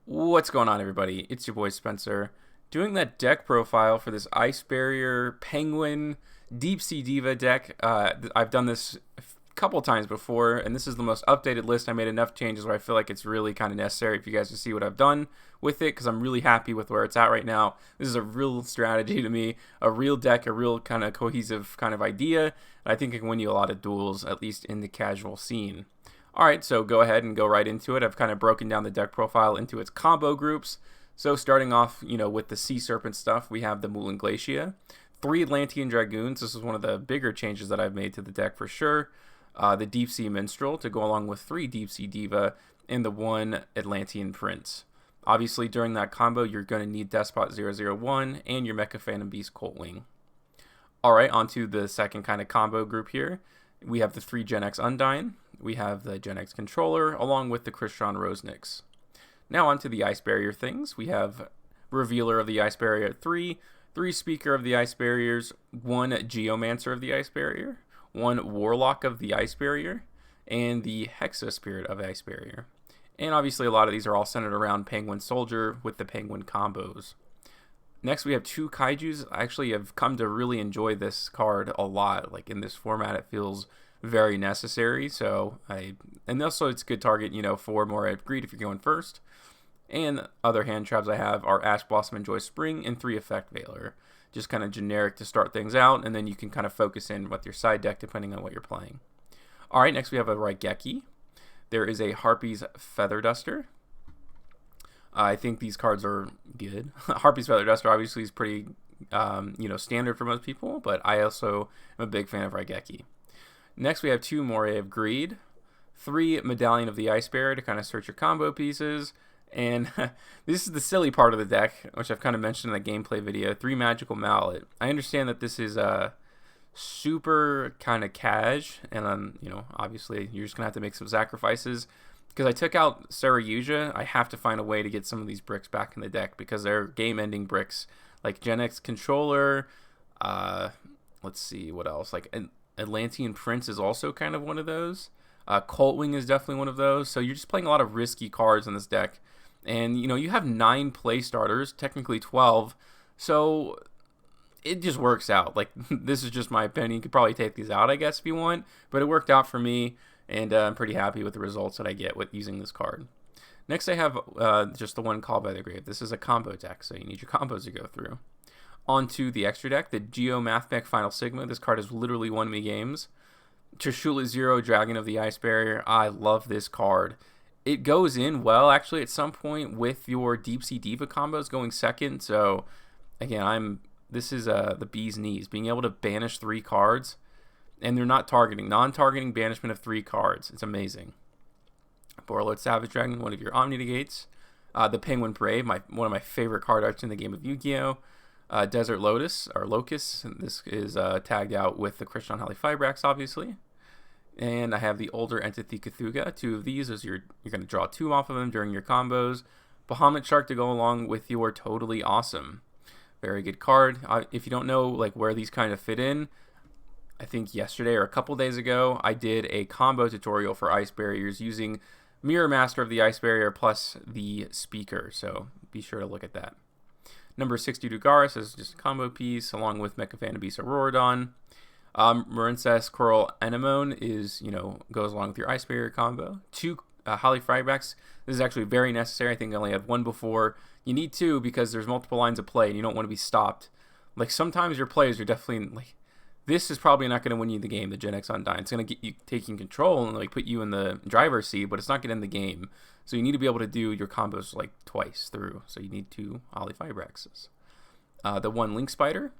What's going on, everybody? It's your boy Spencer, doing that deck profile for this Ice Barrier Penguin Deep Sea Diva deck. I've done this a couple times before, and this is the most updated list. I made enough changes where I feel like it's really kind of necessary for you guys to see what I've done with it, because I'm really happy with where it's at right now. This is a real strategy to me, a real deck, a real kind of cohesive kind of idea, and I think it can win you a lot of duels, at least in the casual scene. Alright, so go ahead and go right into it. I've kind of broken down the deck profile into its combo groups. So starting off, with the Sea Serpent stuff, we have the Moulin Glacier, 3 Atlantean Dragoons. This is one of the bigger changes that I've made to the deck for sure. The Deep Sea Minstrel to go along with 3 Deep Sea Diva and the 1 Atlantean Prince. Obviously, during that combo, you're going to need Despot001 and your Mecha Phantom Beast Coltwing. Alright, onto the second kind of combo group here. We have the 3 Gen X Undyne. We have the Gen X Controller, along with the Christian Rosenix. Now onto the Ice Barrier things. We have Revealer of the Ice Barrier 3 Speaker of the Ice Barriers, 1 Geomancer of the Ice Barrier, 1 Warlock of the Ice Barrier, and the Hexa Spirit of the Ice Barrier. And obviously a lot of these are all centered around Penguin Soldier with the Penguin combos. Next, we have 2 Kaijus. I actually have come to really enjoy this card a lot. Like in this format, it feels very necessary. And also it's a good target, for more greed if you're going first. And other hand traps I have are Ash Blossom and Joy Spring and 3 Effect Veiler. Just kind of generic to start things out, and then you can kind of focus in with your side deck depending on what you're playing. Alright, next we have a Raigeki. There is a Harpy's Feather Duster. I think these cards are good. Harpy's Feather Duster obviously is pretty, standard for most people, but I also am a big fan of Raigeki. Next, we have 2 Moray of Greed, 3 Medallion of the Ice Bearer to kind of search your combo pieces, and this is the silly part of the deck, which I've kind of mentioned in the gameplay video, 3 Magical Mallet. I understand that this is super kind of cash, and obviously you're just going to have to make some sacrifices. Because I took out Sarayuja, I have to find a way to get some of these bricks back in the deck because they're game-ending bricks. Like Gen X Controller, let's see, what else? Like Atlantean Prince is also kind of one of those. Coltwing is definitely one of those. So you're just playing a lot of risky cards in this deck. And, you have 9 play starters, technically 12. So it just works out. Like, this is just my opinion. You could probably take these out, I guess, if you want. But it worked out for me. And I'm pretty happy with the results that I get with using this card. Next, I have just the one Called by the Grave. This is a combo deck, so you need your combos to go through. Onto the extra deck, the Geo Mathmech Final Sigma. This card has literally won me games. Trishula Zero Dragon of the Ice Barrier. I love this card. It goes in well, actually, at some point with your Deep Sea Diva combos going second. So, again, this is the bee's knees. Being able to banish 3 cards. And they're not targeting. Non-targeting banishment of 3 cards. It's amazing. Borreload Savage Dragon, one of your Omni Negates. The Penguin Brave, one of my favorite card arts in the game of Yu-Gi-Oh! Desert Lotus, or Locust. This is tagged out with the Christian Fibrax, obviously. And I have the Older Entity Cthulhu. 2 of these, as you're going to draw 2 off of them during your combos. Bahamut Shark to go along with your Toadally Awesome. Very good card. If you don't know where these kind of fit in, I think yesterday or a couple days ago, I did a combo tutorial for Ice Barriers using Mirror Master of the Ice Barrier plus the Speaker, so be sure to look at that. Number 62 Garrus is just a combo piece, along with Mecha Phantom Beast Auroradon. Marincess Coral Anemone goes along with your Ice Barrier combo. 2 Holly Fibrax. This is actually very necessary. I think I only had 1 before. You need 2 because there's multiple lines of play, and you don't want to be stopped. Sometimes your plays are definitely this is probably not going to win you the game, the Gen X Undyne. It's going to get you taking control and put you in the driver's seat, but it's not getting in the game. So you need to be able to do your combos twice through. So you need 2 Holly Fibraxes. The 1 Link Spider.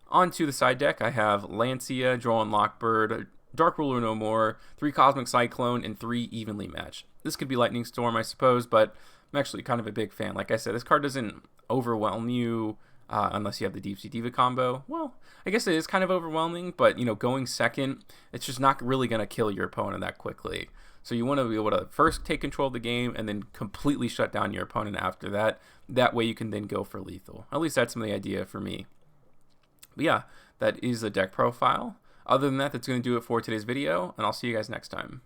Onto the side deck, I have Lancia, Droll Lockbird, Dark Ruler No More, 3 Cosmic Cyclone, and 3 Evenly Matched. This could be Lightning Storm, I suppose, but I'm actually kind of a big fan. Like I said, this card doesn't overwhelm you. Unless you have the Deep Sea Diva combo. Well, I guess it is kind of overwhelming, but, going second, it's just not really going to kill your opponent that quickly. So you want to be able to first take control of the game and then completely shut down your opponent after that. That way you can then go for lethal. At least that's the idea for me. But yeah, that is the deck profile. Other than that, that's going to do it for today's video, and I'll see you guys next time.